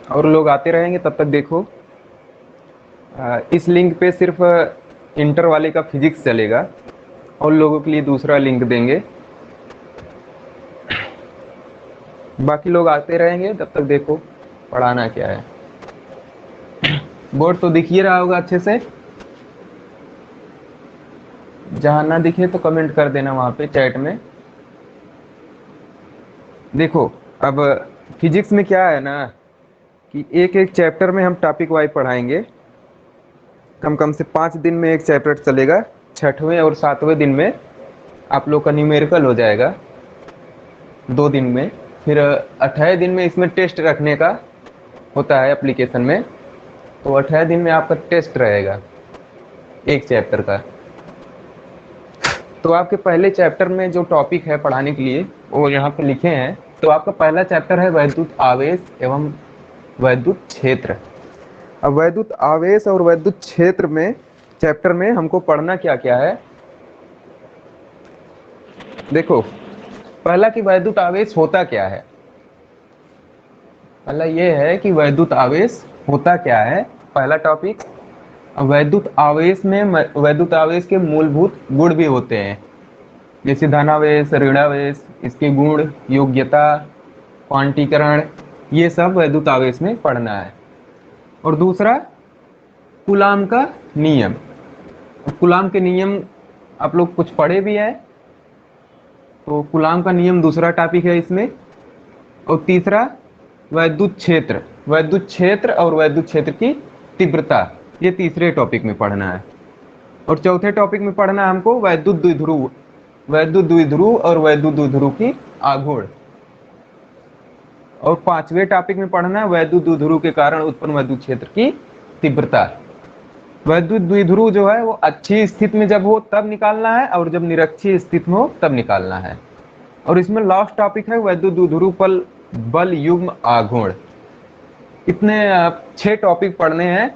और लोग आते रहेंगे, तब तक देखो। इस लिंक पे सिर्फ इंटर वाले का फिजिक्स चलेगा, और लोगों के लिए दूसरा लिंक देंगे। बाकी लोग आते रहेंगे, तब तक देखो पढ़ाना क्या है। बोर्ड तो दिख ही रहा होगा अच्छे से। जहां ना दिखे तो कमेंट कर देना वहां पे चैट में। देखो, अब फिजिक्स में क्या है ना, कि एक एक चैप्टर में हम टॉपिक वाइज पढ़ाएंगे। कम कम से 5 दिन में एक चैप्टर चलेगा। छठवें और सातवें दिन में आप लोग का न्यूमेरिकल हो जाएगा, 2 दिन में। फिर 28 दिन में इसमें टेस्ट रखने का होता है एप्लीकेशन में। तो 28 दिन में आपका टेस्ट रहेगा एक चैप्टर का। तो आपके पहले चैप्टर में जो टॉपिक है पढ़ाने के लिए वो यहाँ पे लिखे हैं। तो आपका पहला चैप्टर है वैद्युत आवेश एवं वैद्युत क्षेत्र। अब वैद्युत आवेश और वैद्युत क्षेत्र में चैप्टर में हमको पढ़ना क्या क्या है। देखो, पहला कि वैद्युत आवेश होता क्या है। पहला ये है कि वैद्युत आवेश होता क्या है, पहला टॉपिक। वैद्युत आवेश में वैद्युत आवेश के मूलभूत गुण भी होते हैं, जैसे धनावेश, ऋणावेश, इसके गुण, योग्यता, क्वांटीकरण, ये सब वैद्युत आवेश में पढ़ना है। और दूसरा, कूलाम का नियम। कूलाम के नियम आप लोग कुछ पढ़े भी है, तो कूलाम का नियम दूसरा टॉपिक है इसमें। और तीसरा, वैद्युत क्षेत्र। वैद्युत क्षेत्र और वैद्युत क्षेत्र की तीव्रता, ये तीसरे टॉपिक में पढ़ना है। और चौथे टॉपिक में पढ़ना है हमको वैद्युत द्विध्रुव। वैद्युत द्विध्रुव और वैद्युत द्विध्रुव की आघूर्ण। और पांचवें टॉपिक में पढ़ना है वैद्युत द्विध्रुव के कारण उत्पन्न वैद्युत क्षेत्र की तीव्रता। वैद्युत द्विध्रुव जो है वो अच्छी स्थिति में जब हो तब निकालना है, और जब निरक्षीय स्थिति में हो तब निकालना है। और इसमें लास्ट टॉपिक है वैद्युत द्विध्रुव पर बल युग्म आघूर्ण। इतने 6 टॉपिक पढ़ने हैं।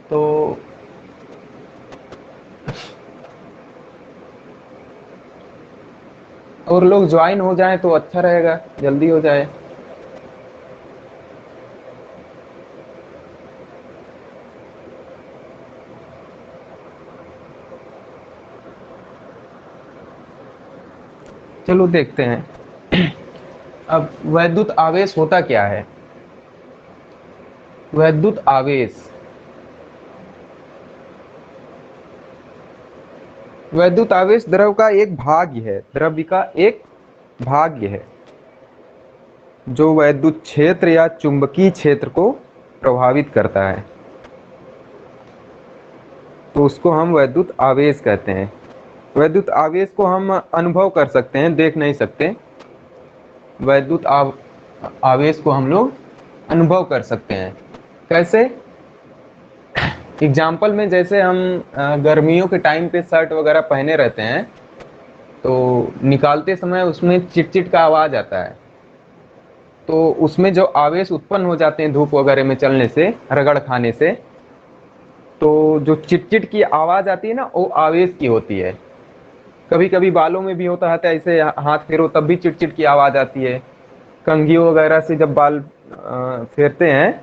तो और लोग ज्वाइन हो जाएं तो अच्छा रहेगा, जल्दी हो जाए। चलो देखते हैं। अब वैद्युत आवेश होता क्या है। वैद्युत आवेश, वैद्युत आवेश द्रव का एक भाग्य है, द्रव्य का एक भाग्य है, जो वैद्युत क्षेत्र या चुंबकीय क्षेत्र को प्रभावित करता है। तो उसको हम वैद्युत आवेश कहते हैं। वैद्युत आवेश को हम अनुभव कर सकते हैं, देख नहीं सकते। वैद्युत आवेश को हम लोग अनुभव कर सकते हैं। कैसे? एग्जाम्पल में, जैसे हम गर्मियों के टाइम पे शर्ट वगैरह पहने रहते हैं, तो निकालते समय उसमें चिटचिट का आवाज आता है। तो उसमें जो आवेश उत्पन्न हो जाते हैं धूप वगैरह में चलने से, रगड़ खाने से, तो जो चिटचिट की आवाज आती है ना, वो आवेश की होती है। कभी कभी बालों में भी होता है, तो ऐसे हाथ फेरो तब भी चिटचिट की आवाज आती है। कंघियों वगैरह से जब बाल फेरते हैं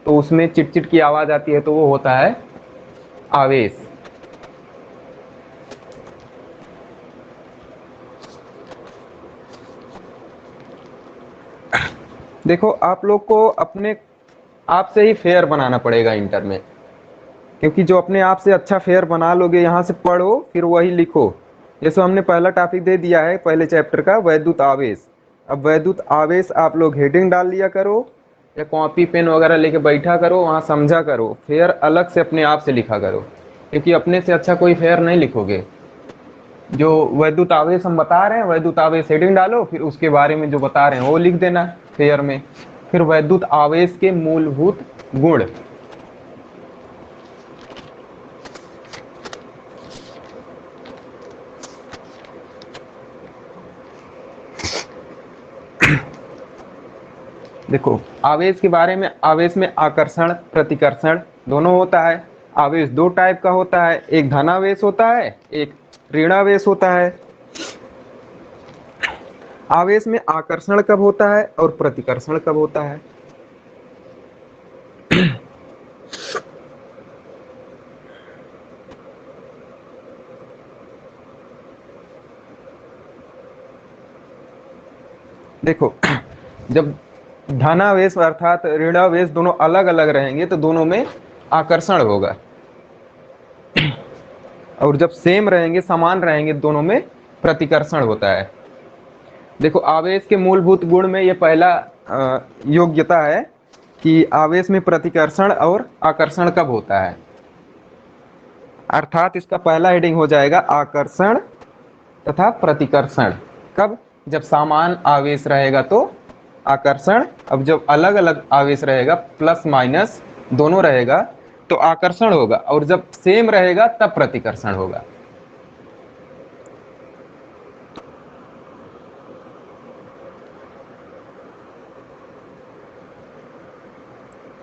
तो उसमें चिटचिट की आवाज आती है, तो वो होता है आवेश। देखो, आप लोग को अपने आप से ही फेयर बनाना पड़ेगा इंटर में, क्योंकि जो अपने आप से अच्छा फेयर बना लोगे, यहाँ से पढ़ो फिर वही लिखो। जैसे हमने पहला टॉपिक दे दिया है पहले चैप्टर का, वैद्युत आवेश। अब वैद्युत आवेश आप लोग हेडिंग डाल लिया करो, या कॉपी पेन वगैरह लेके बैठा करो, वहाँ समझा करो। फेयर अलग से अपने आप से लिखा करो, क्योंकि अपने से अच्छा कोई फेयर नहीं लिखोगे। जो वैद्युत आवेश हम बता रहे हैं, वैद्युत आवेश हेडिंग डालो, फिर उसके बारे में जो बता रहे हैं वो लिख देना फेयर में। फिर वैद्युत आवेश के मूलभूत गुण। देखो, आवेश के बारे में, आवेश में आकर्षण प्रतिकर्षण दोनों होता है। आवेश 2 टाइप का होता है, एक धनावेश होता है, एक ऋणावेश होता है। आवेश में आकर्षण कब होता है और प्रतिकर्षण कब होता है। देखो, जब धनावेश अर्थात ऋणावेश दोनों अलग अलग रहेंगे तो दोनों में आकर्षण होगा, और जब सेम रहेंगे, समान रहेंगे, दोनों में प्रतिकर्षण होता है। देखो, आवेश के मूलभूत गुण में ये पहला योग्यता है कि आवेश में प्रतिकर्षण और आकर्षण कब होता है। अर्थात इसका पहला हेडिंग हो जाएगा आकर्षण तथा प्रतिकर्षण। कब? जब समान आवेश रहेगा तो आकर्षण, अब जब अलग अलग आवेश रहेगा, प्लस माइनस दोनों रहेगा, तो आकर्षण होगा, और जब सेम रहेगा तब प्रतिकर्षण होगा।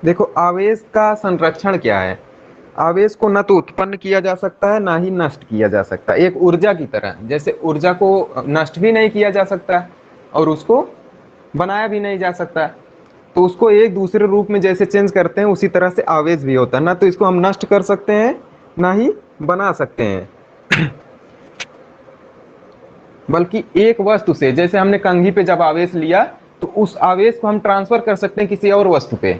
देखो, आवेश का संरक्षण क्या है। आवेश को न तो उत्पन्न किया जा सकता है, ना ही नष्ट किया जा सकता, एक ऊर्जा की तरह। जैसे ऊर्जा को नष्ट भी नहीं किया जा सकता और उसको बनाया भी नहीं जा सकता, तो उसको एक दूसरे रूप में जैसे चेंज करते हैं, उसी तरह से आवेश भी होता है। ना तो इसको हम नष्ट कर सकते हैं, ना ही बना सकते हैं, बल्कि एक वस्तु से, जैसे हमने कंघी पे जब आवेश लिया, तो उस आवेश को हम ट्रांसफर कर सकते हैं किसी और वस्तु पे।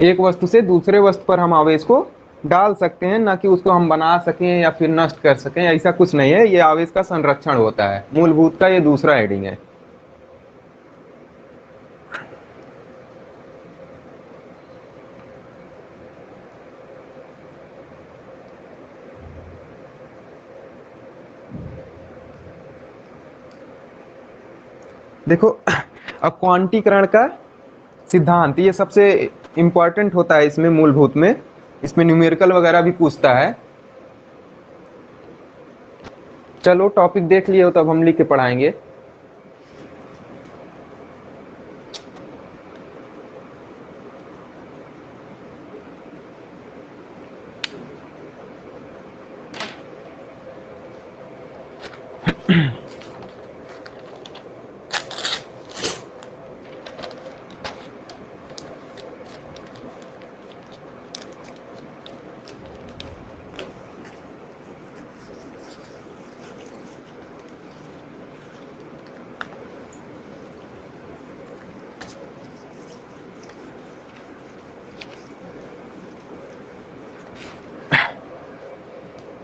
एक वस्तु से दूसरे वस्तु पर हम आवेश को डाल सकते हैं, ना कि उसको हम बना सकें या फिर नष्ट कर सकें। ऐसा कुछ नहीं है, ये आवेश का संरक्षण होता है। मूलभूत का ये दूसरा हेडिंग है। देखो, अब क्वांटीकरण का सिद्धांत ये सबसे इंपॉर्टेंट होता है इसमें, मूलभूत में। इसमें न्यूमेरिकल वगैरह भी पूछता है। चलो, टॉपिक देख लिए हो तब हम लिख के पढ़ाएंगे।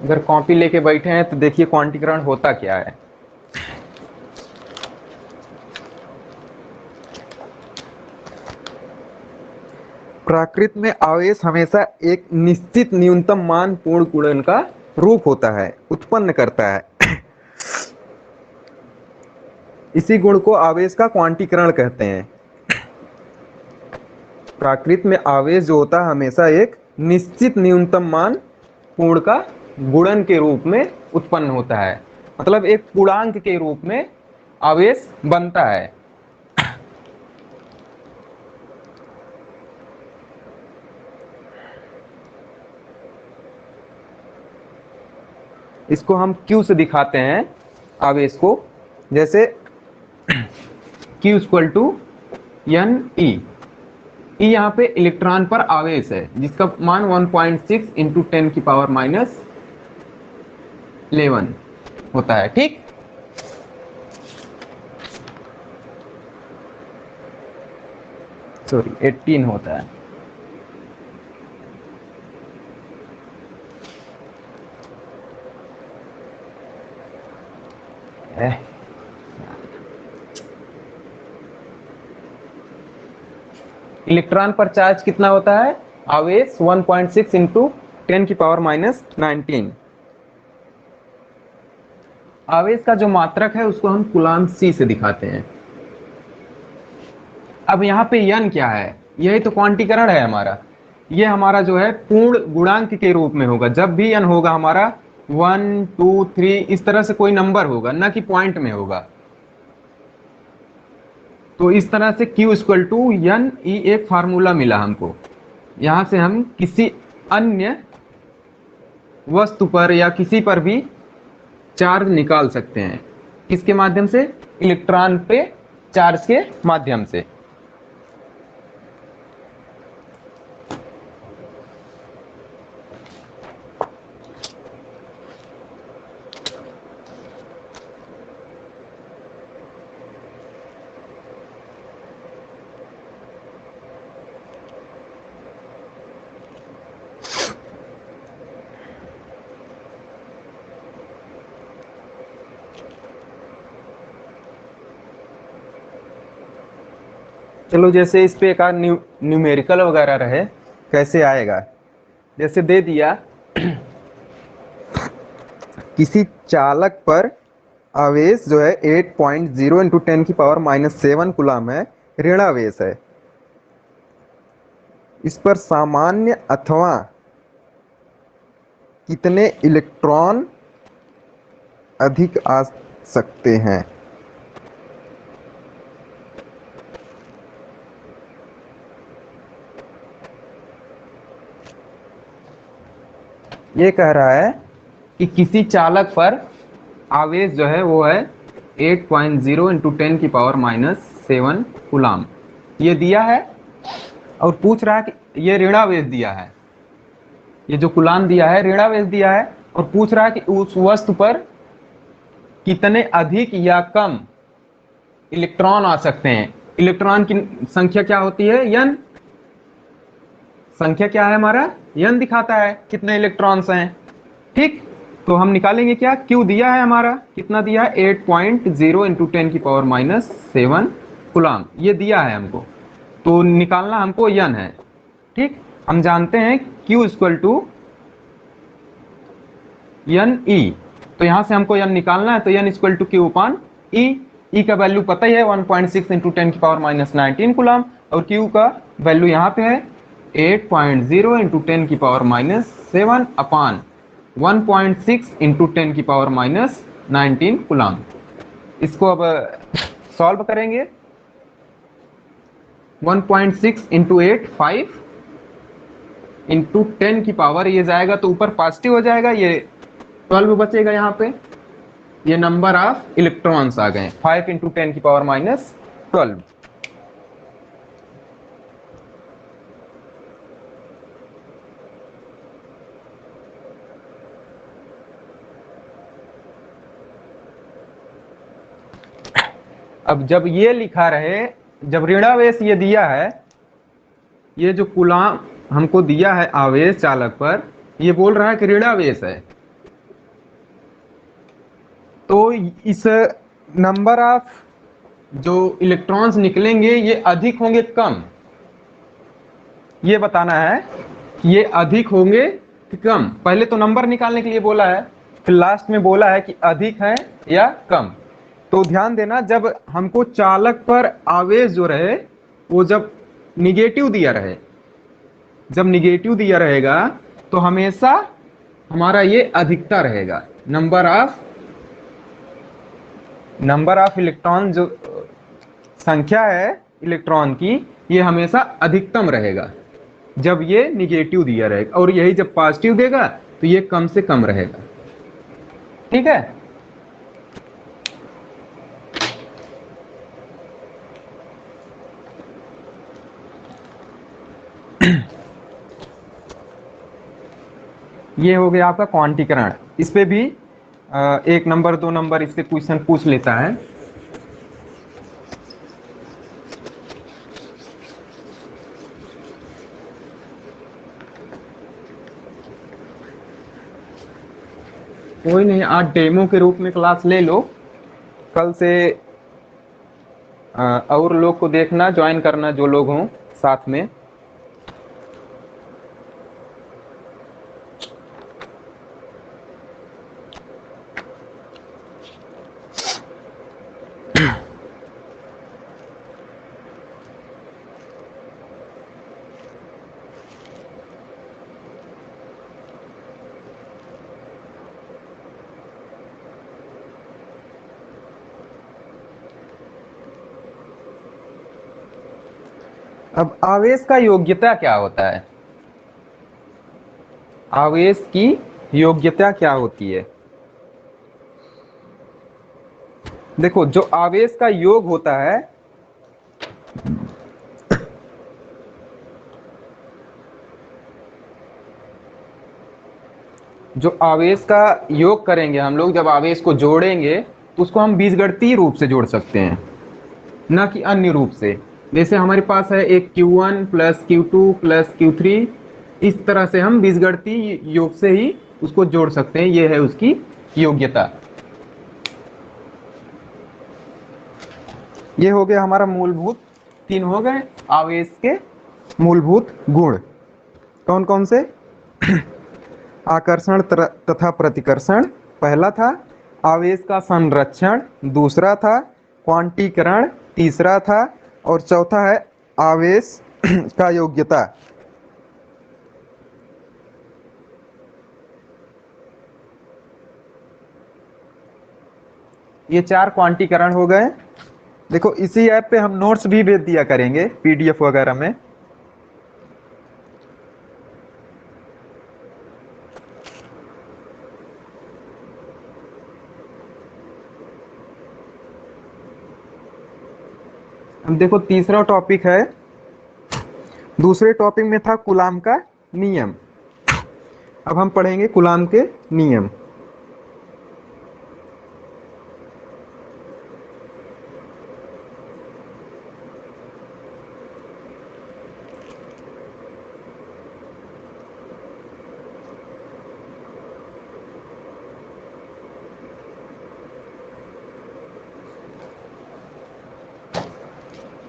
अगर कॉपी लेके बैठे हैं तो देखिए क्वांटीकरण होता क्या है। प्राकृत में आवेश हमेशा एक निश्चित न्यूनतम मान पूर्ण गुणन का रूप होता है, उत्पन्न करता है। इसी गुण को आवेश का क्वांटीकरण कहते हैं। प्राकृत में आवेश जो होता है हमेशा एक निश्चित न्यूनतम मान पूर्ण का गुणन के रूप में उत्पन्न होता है, मतलब एक पूर्णांक के रूप में आवेश बनता है। इसको हम Q से दिखाते हैं आवेश को, जैसे Q equal to N e. E यहाँ पे इलेक्ट्रॉन पर आवेश है, जिसका मान 1.6 इंटू 10 की पावर माइनस 11 होता है। ठीक, सॉरी 18 होता है। इलेक्ट्रॉन पर चार्ज कितना होता है? आवेश 1.6 इंटू 10 की पावर माइनस 19। आवेश का जो मात्रक है उसको हम कूलाम्ब C से दिखाते हैं। अब यहाँ पे यन क्या है? यही तो क्वांटीकरण है हमारा। ये हमारा जो है पूर्ण गुणांक के रूप में होगा। जब भी यन होगा हमारा 1 2 3 इस तरह से कोई नंबर होगा, ना कि पॉइंट में होगा। तो इस तरह से Q equal to N E एक फार्मूला मिला हमको। यहां से हम किसी अन्य वस्तु पर या किसी पर भी चार्ज निकाल सकते हैं। किसके माध्यम से? इलेक्ट्रॉन पे चार्ज के माध्यम से। चलो जैसे इस पे एक आध न्यूमेरिकल वगैरह रहे, कैसे आएगा। जैसे दे दिया किसी चालक पर आवेश जो है 8.0 इंटू 10⁻⁷ कूलाम है, ऋणावेश है। इस पर सामान्य अथवा कितने इलेक्ट्रॉन अधिक आ सकते हैं। ये कह रहा है कि किसी चालक पर आवेश जो है वो है 8.0 इंटू 10⁻⁷ कूलाम, ये दिया है। और पूछ रहा है कि ये ऋणावेश दिया है, ये जो कूलाम दिया है ऋणावेश दिया है, और पूछ रहा है कि उस वस्तु पर कितने अधिक या कम इलेक्ट्रॉन आ सकते हैं। इलेक्ट्रॉन की संख्या क्या होती है, n। संख्या क्या है हमारा, n दिखाता है कितने इलेक्ट्रॉन्स हैं। ठीक, तो हम निकालेंगे क्या, Q दिया है हमारा, कितना दिया है 8.0 इंटू 10⁻⁷ कूलाम, ये दिया है हमको। तो निकालना हमको n है। ठीक, हम जानते हैं Q equal to N E, तो यहां से हमको n निकालना है, तो n equal to Q upon E। E का वैल्यू पता ही है 1.6 इंटू 10⁻⁹ कूलाम, और Q का वैल्यू यहाँ पे है 8.0 इंटू 10⁻⁷ अपॉन 1.6 इंटू 10⁻⁹ कूलाम। इसको अब सॉल्व करेंगे। 1.6 इंटू 8 5 इंटू 10 की पावर, ये जाएगा तो ऊपर पॉजिटिव हो जाएगा, ये 12 बचेगा यहाँ पे। ये नंबर ऑफ इलेक्ट्रॉन्स आ गए 5 इंटू 10⁻⁻12। अब जब ये लिखा रहे, जब ऋणावेश ये दिया है, ये जो कूलाम हमको दिया है आवेश चालक पर, ये बोल रहा है कि ऋणावेश है, तो इस नंबर ऑफ जो इलेक्ट्रॉन्स निकलेंगे ये अधिक होंगे कम, ये बताना है कि ये अधिक होंगे कि कम। पहले तो नंबर निकालने के लिए बोला है, फिर लास्ट में बोला है कि अधिक है या कम। तो ध्यान देना, जब हमको चालक पर आवेश जो रहे वो जब निगेटिव दिया रहे, जब निगेटिव दिया रहेगा तो हमेशा हमारा ये अधिकता रहेगा। नंबर ऑफ इलेक्ट्रॉन, जो संख्या है इलेक्ट्रॉन की, ये हमेशा अधिकतम रहेगा जब ये निगेटिव दिया रहेगा, और यही जब पॉजिटिव देगा तो ये कम से कम रहेगा। ठीक है, ये हो गया आपका क्वांटीकरण। इस पे भी 1 नंबर 2 नंबर इससे क्वेश्चन पूछ लेता है। कोई नहीं, आज डेमो के रूप में क्लास ले लो, कल से और लोग को देखना, ज्वाइन करना जो लोग हों साथ में। अब आवेश का योग्यता क्या होता है, आवेश की योग्यता क्या होती है। देखो, जो आवेश का योग होता है, जो आवेश का योग करेंगे हम लोग, जब आवेश को जोड़ेंगे तो उसको हम बीजगणितीय रूप से जोड़ सकते हैं, न कि अन्य रूप से। जैसे हमारे पास है एक Q1 plus Q2 plus Q3, इस तरह से हम बीजगणितीय योग से ही उसको जोड़ सकते हैं। ये है उसकी योग्यता। ये हो गया हमारा मूलभूत तीन हो गए आवेश के मूलभूत गुण। कौन कौन से? आकर्षण तथा प्रतिकर्षण पहला था, आवेश का संरक्षण दूसरा था, क्वांटीकरण तीसरा था, और चौथा है आवेश का योग्यता। ये चार क्वांटीकरण हो गए। देखो इसी ऐप पे हम नोट्स भी भेज दिया करेंगे पीडीएफ वगैरह में। अब देखो तीसरा टॉपिक है, दूसरे टॉपिक में था कूलाम का नियम। अब हम पढ़ेंगे कूलाम के नियम।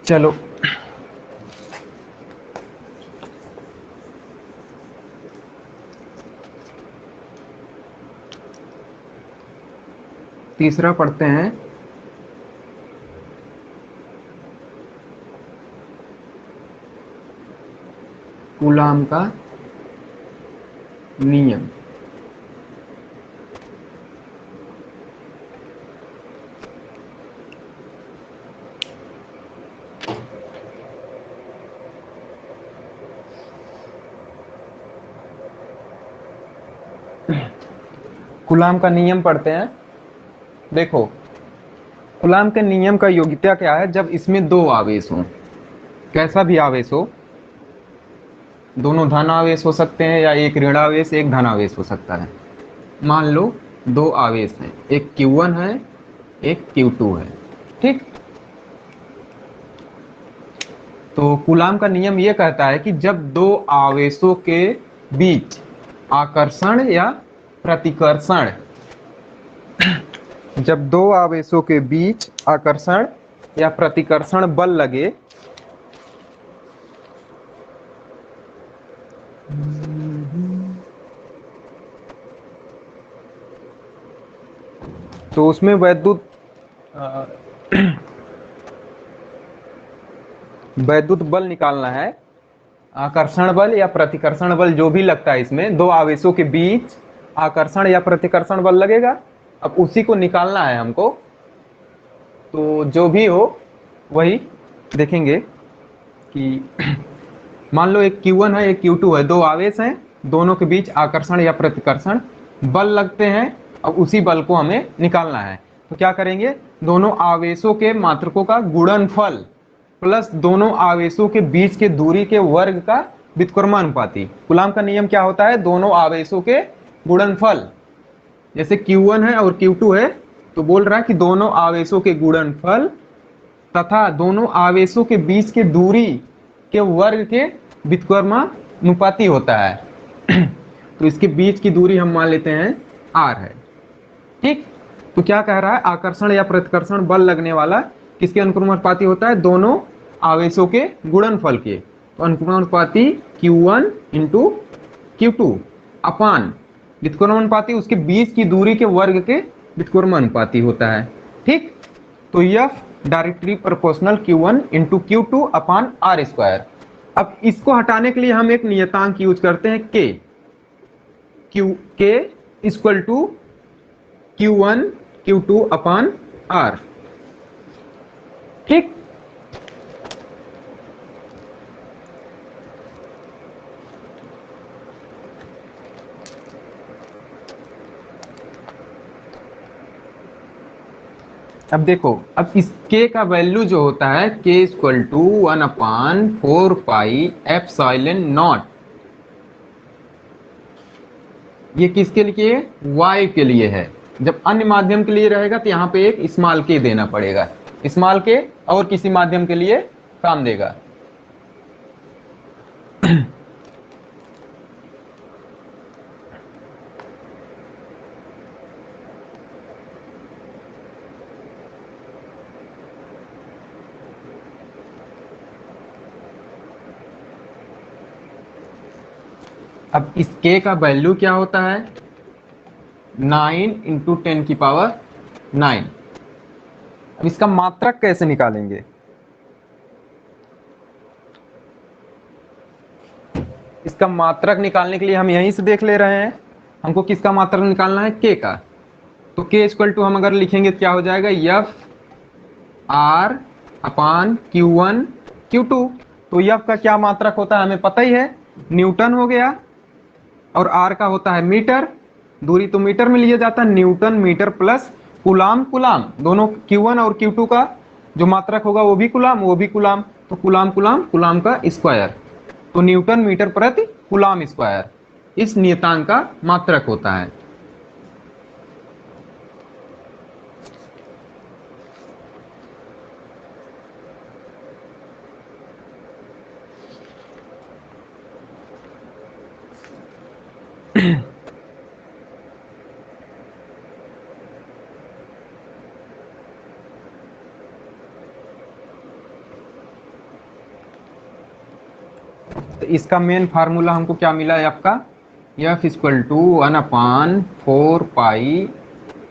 चलो तीसरा पढ़ते हैं। कूलाम का नियम। कूलाम का नियम पढ़ते हैं। देखो कूलाम के नियम का योग्यता क्या है? जब इसमें दो आवेश हों, कैसा भी आवेश हो, दोनों धन आवेश हो सकते हैं या एक ऋण आवेश एक धन आवेश हो सकता है। मान लो दो आवेश हैं, एक Q1 है एक Q2 है, ठीक। तो कूलाम का नियम यह कहता है कि जब दो आवेशों के बीच आकर्षण या प्रतिकर्षण, जब दो आवेशों के बीच आकर्षण या प्रतिकर्षण बल लगे, तो उसमें वैद्युत बल निकालना है। आकर्षण बल या प्रतिकर्षण बल जो भी लगता है, इसमें दो आवेशों के बीच आकर्षण या प्रतिकर्षण बल लगेगा, अब उसी को निकालना है हमको। तो जो भी हो वही देखेंगे कि मान लो एक Q1 है एक Q2 है, दो आवेश हैं, दोनों के बीच आकर्षण या प्रतिकर्षण बल लगते हैं, अब उसी बल को हमें निकालना है। तो क्या करेंगे? दोनों आवेशों के मात्रकों का गुणनफल प्लस दोनों आवेशों के बीच के दूरी के वर्ग का व्युत्क्रमानुपाती। कूलाम का नियम क्या होता है? दोनों आवेशों के गुणनफल, जैसे Q1 है और Q2 है, तो बोल रहा है कि दोनों आवेशों के गुणनफल तथा दोनों आवेशों के बीच के दूरी के वर्ग के व्युत्क्रमानुपाती होता है। तो इसके बीच की दूरी हम मान लेते हैं r है, ठीक। तो क्या कह रहा है? आकर्षण या प्रतिकर्षण बल लगने वाला किसके अनुक्रमानुपाती होता है? दोनों आवेशों के गुणनफल के। तो अनुक्रमानुपाती Q1 इंटू Q2 अपान व्युत्क्रमानुपाती उसके बीच की दूरी के वर्ग के व्युत्क्रमानुपाती होता है, ठीक। तो यह directly proportional Q1 into Q2 upon R square. अब इसको हटाने के लिए हम एक नियतांक यूज करते हैं K equal to Q1 Q2 upon R, ठीक। अब देखो, अब इस K का वैल्यू जो होता है K equal to 1 upon 4 pi epsilon naught, ये किसके लिए? Y के लिए है। जब अन्य माध्यम के लिए रहेगा तो यहाँ पे एक स्मॉल k देना पड़ेगा, स्मॉल k और किसी माध्यम के लिए काम देगा। अब इस k का वैल्यू क्या होता है? 9 इंटू 10⁹। अब इसका मात्रक कैसे निकालेंगे? इसका मात्रक निकालने के लिए हम यहीं से देख ले रहे हैं। हमको किसका मात्रक निकालना है? k का। तो k इक्वल टू हम अगर लिखेंगे तो क्या हो जाएगा? F R upon Q1 Q2। तो एफ का क्या मात्रक होता है हमें पता ही है, न्यूटन हो गया, और आर का होता है मीटर। दूरी तो मीटर में लिया जाता है, newton metre plus coulomb coulomb, दोनों Q1 और Q2 का जो मात्रक होगा वो भी कुलाम वो भी कुलाम। तो कुलाम कुलाम कुलाम का स्क्वायर, तो न्यूटन मीटर प्रति कुलाम स्क्वायर इस नियतांक का मात्रक होता है। तो इसका मेन फार्मूला हमको क्या मिला है आपका? F equal to 1/4 pi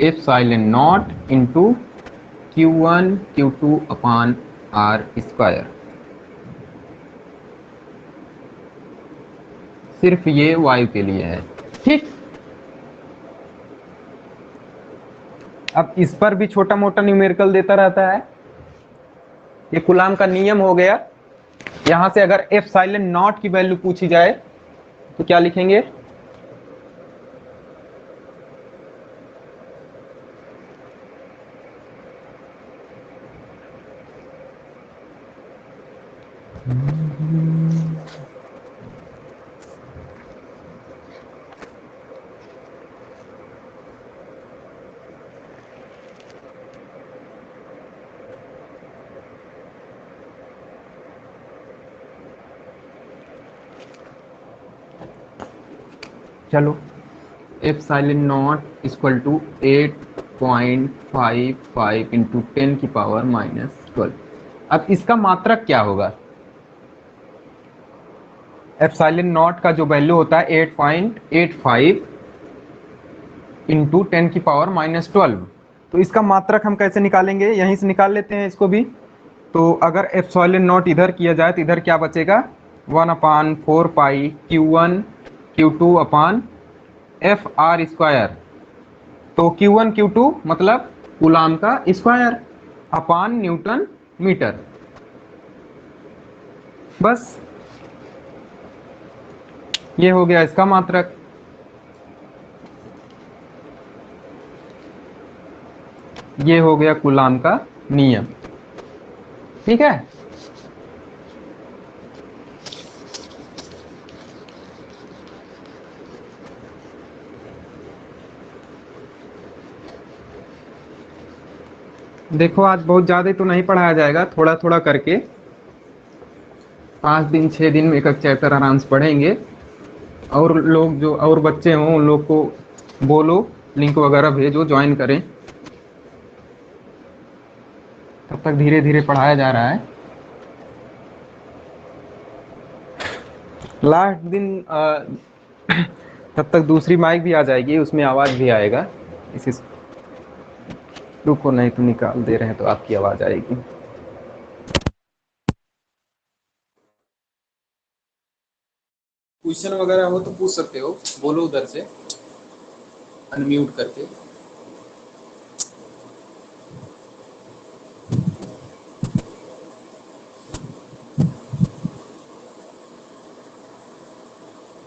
epsilon naught into Q1 Q2 upon R square. सिर्फ ये वायु के लिए है, ठीक। अब इस पर भी छोटा मोटा न्यूमेरिकल देता रहता है, ये कुलाम का नियम हो गया। यहां से अगर एप्सिलॉन नॉट की वैल्यू पूछी जाए तो क्या लिखेंगे? चलो, epsilon naught equal to 8.55 into 10⁻⁻12। अब इसका मात्रक क्या होगा? एप्सिलॉन नॉट का जो वैल्यू होता है 8.85 इंटू 10⁻⁻12। तो इसका मात्रक हम कैसे निकालेंगे? यहीं से निकाल लेते हैं इसको भी। तो अगर एप्सिलॉन नॉट इधर किया जाए तो इधर क्या बचेगा? 1/4 पाई Q1 Q2 upon F R square. तो Q1 Q2 मतलब कूलाम का स्क्वायर अपान न्यूटन मीटर। बस ये हो गया इसका मात्रक। ये हो गया कूलाम का नियम, ठीक है। देखो आज बहुत ज्यादा तो नहीं पढ़ाया जाएगा, थोड़ा थोड़ा करके 5 दिन 6 दिन में एक एक चैप्टर आराम से पढ़ेंगे। और लोग जो और बच्चे हों उन लोग को बोलो लिंक वगैरह भेजो, ज्वाइन करें। तब तक धीरे धीरे पढ़ाया जा रहा है। लास्ट दिन तब तक दूसरी माइक भी आ जाएगी, उसमें आवाज भी आएगा। इसी रुको, नहीं तो निकाल दे रहे हैं तो आपकी आवाज आएगी। क्वेश्चन वगैरह हो तो पूछ सकते हो, बोलो उधर से अनम्यूट करके।